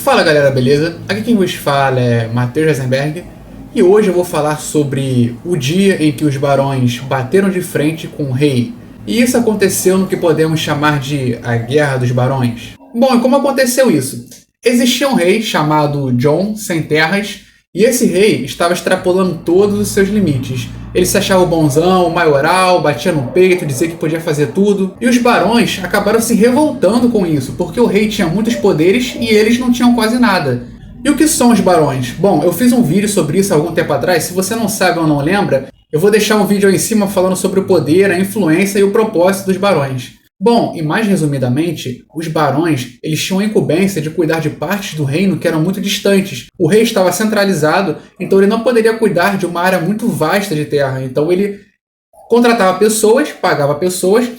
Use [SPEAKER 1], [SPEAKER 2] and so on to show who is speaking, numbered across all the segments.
[SPEAKER 1] Fala galera, beleza? Aqui quem vos fala é Matheus Heisenberg e hoje eu vou falar sobre o dia em que os barões bateram de frente com o rei. E isso aconteceu no que podemos chamar de a Guerra dos Barões. Bom, e como aconteceu isso? Existia um rei chamado John Sem Terras e esse rei estava extrapolando todos os seus limites. Ele se achava o bonzão, o maioral, batia no peito, dizia que podia fazer tudo. E os barões acabaram se revoltando com isso, porque o rei tinha muitos poderes e eles não tinham quase nada. E o que são os barões? Bom, eu fiz um vídeo sobre isso há algum tempo atrás, se você não sabe ou não lembra, eu vou deixar um vídeo aí em cima falando sobre o poder, a influência e o propósito dos barões. Bom, e mais resumidamente, os barões eles tinham a incumbência de cuidar de partes do reino que eram muito distantes. O rei estava centralizado, então ele não poderia cuidar de uma área muito vasta de terra. Então ele contratava pessoas, pagava pessoas,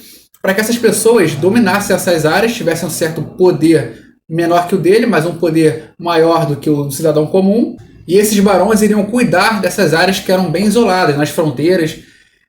[SPEAKER 1] para que essas pessoas dominassem essas áreas, tivessem um certo poder menor que o dele, mas um poder maior do que o do cidadão comum. E esses barões iriam cuidar dessas áreas que eram bem isoladas, nas fronteiras,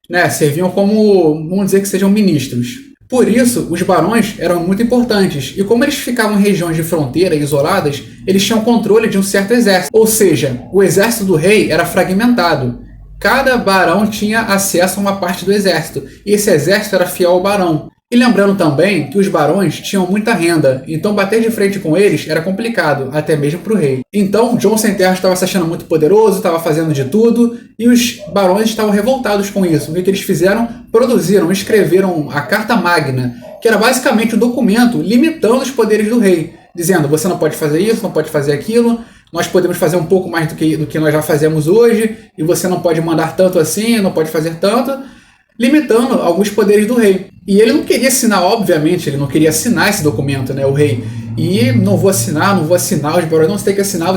[SPEAKER 1] né? Serviam como, vamos dizer que sejam ministros. Por isso, os barões eram muito importantes, e como eles ficavam em regiões de fronteira isoladas, eles tinham controle de um certo exército. Ou seja, o exército do rei era fragmentado. Cada barão tinha acesso a uma parte do exército, e esse exército era fiel ao barão. E lembrando também que os barões tinham muita renda, então bater de frente com eles era complicado, até mesmo para o rei. Então, John Sem Terra estava se achando muito poderoso, estava fazendo de tudo, e os barões estavam revoltados com isso. O que eles fizeram? Produziram, escreveram a Carta Magna, que era basicamente um documento limitando os poderes do rei, dizendo, você não pode fazer isso, não pode fazer aquilo, nós podemos fazer um pouco mais do que nós já fazemos hoje, e você não pode mandar tanto assim, não pode fazer tanto, limitando alguns poderes do rei. E ele não queria assinar, obviamente, ele não queria assinar esse documento, né, o rei. E não vou assinar, os barões não, você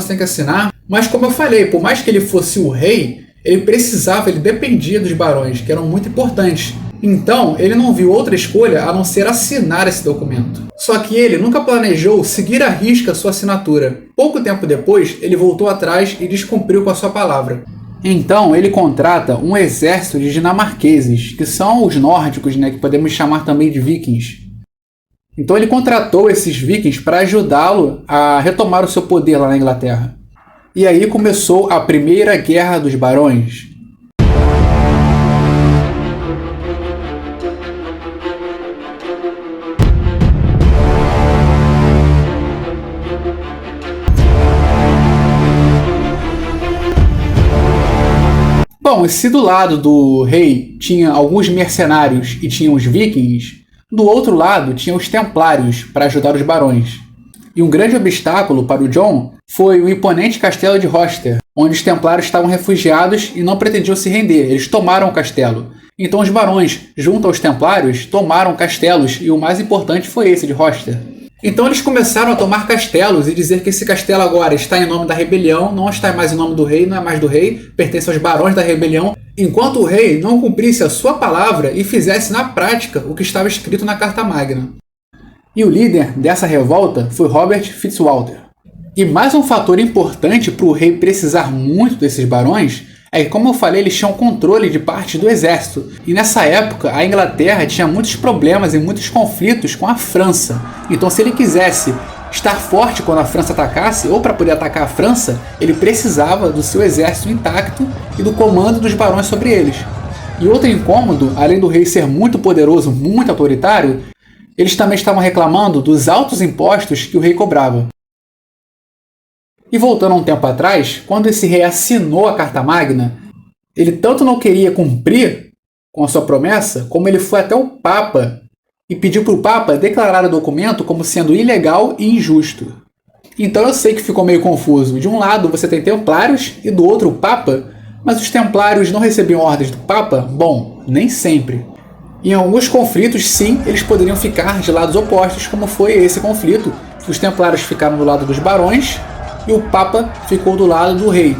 [SPEAKER 1] tem que assinar. Mas como eu falei, por mais que ele fosse o rei, ele dependia dos barões, que eram muito importantes. Então, ele não viu outra escolha a não ser assinar esse documento. Só que ele nunca planejou seguir à risca sua assinatura. Pouco tempo depois, ele voltou atrás e descumpriu com a sua palavra. Então, ele contrata um exército de dinamarqueses, que são os nórdicos, né, que podemos chamar também de vikings. Então, ele contratou esses vikings para ajudá-lo a retomar o seu poder lá na Inglaterra. E aí começou a Primeira Guerra dos Barões. Bom, se do lado do rei tinha alguns mercenários e tinha os vikings, do outro lado tinha os templários para ajudar os barões. E um grande obstáculo para o John foi o imponente castelo de Rochester, onde os templários estavam refugiados e não pretendiam se render, eles tomaram o castelo. Então os barões, junto aos templários, tomaram castelos e o mais importante foi esse de Rochester. Então eles começaram a tomar castelos e dizer que esse castelo agora está em nome da rebelião, não está mais em nome do rei, não é mais do rei, pertence aos barões da rebelião, enquanto o rei não cumprisse a sua palavra e fizesse na prática o que estava escrito na Carta Magna. E o líder dessa revolta foi Robert Fitzwalter. E mais um fator importante para o rei precisar muito desses barões é que, como eu falei, eles tinham controle de parte do exército. E nessa época, a Inglaterra tinha muitos problemas e muitos conflitos com a França. Então, se ele quisesse estar forte quando a França atacasse, ou para poder atacar a França, ele precisava do seu exército intacto e do comando dos barões sobre eles. E outro incômodo, além do rei ser muito poderoso, muito autoritário, eles também estavam reclamando dos altos impostos que o rei cobrava. E voltando a um tempo atrás, quando esse rei assinou a Carta Magna, ele tanto não queria cumprir com a sua promessa, como ele foi até o Papa e pediu para o Papa declarar o documento como sendo ilegal e injusto. Então eu sei que ficou meio confuso. De um lado você tem templários e do outro o Papa, mas os templários não recebiam ordens do Papa? Bom, nem sempre. Em alguns conflitos, sim, eles poderiam ficar de lados opostos, como foi esse conflito, que os templários ficaram do lado dos barões e o Papa ficou do lado do rei.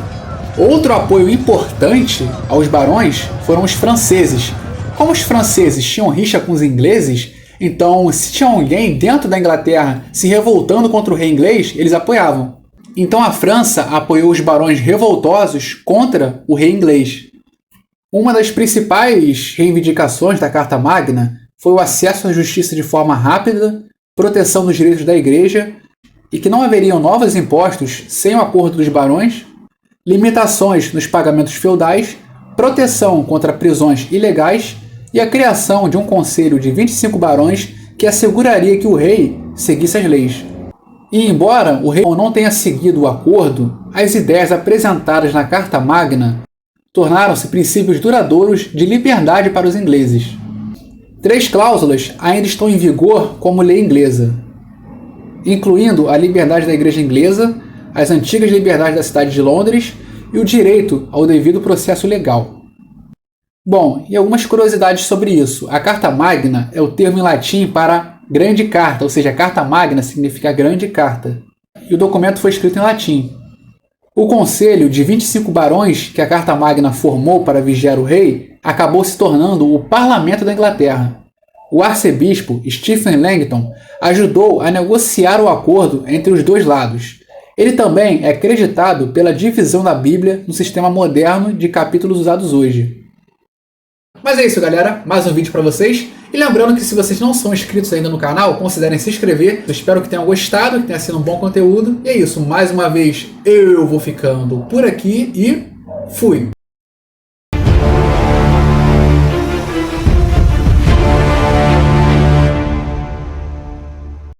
[SPEAKER 1] Outro apoio importante aos barões foram os franceses. Como os franceses tinham rixa com os ingleses, então se tinha alguém dentro da Inglaterra se revoltando contra o rei inglês, eles apoiavam. Então a França apoiou os barões revoltosos contra o rei inglês. Uma das principais reivindicações da Carta Magna foi o acesso à justiça de forma rápida, proteção dos direitos da Igreja e que não haveriam novos impostos sem o acordo dos barões, limitações nos pagamentos feudais, proteção contra prisões ilegais e a criação de um conselho de 25 barões que asseguraria que o rei seguisse as leis. E embora o rei não tenha seguido o acordo, as ideias apresentadas na Carta Magna tornaram-se princípios duradouros de liberdade para os ingleses. 3 cláusulas ainda estão em vigor como lei inglesa, incluindo a liberdade da Igreja Inglesa, as antigas liberdades da cidade de Londres e o direito ao devido processo legal. Bom, e algumas curiosidades sobre isso. A Carta Magna é o termo em latim para grande carta, ou seja, Carta Magna significa grande carta. E o documento foi escrito em latim. O conselho de 25 barões que a Carta Magna formou para vigiar o rei acabou se tornando o Parlamento da Inglaterra. O arcebispo Stephen Langton ajudou a negociar o acordo entre os dois lados. Ele também é creditado pela divisão da Bíblia no sistema moderno de capítulos usados hoje. Mas é isso, galera. Mais um vídeo para vocês. E lembrando que se vocês não são inscritos ainda no canal, considerem se inscrever. Eu espero que tenham gostado, que tenha sido um bom conteúdo. E é isso. Mais uma vez, eu vou ficando por aqui e fui!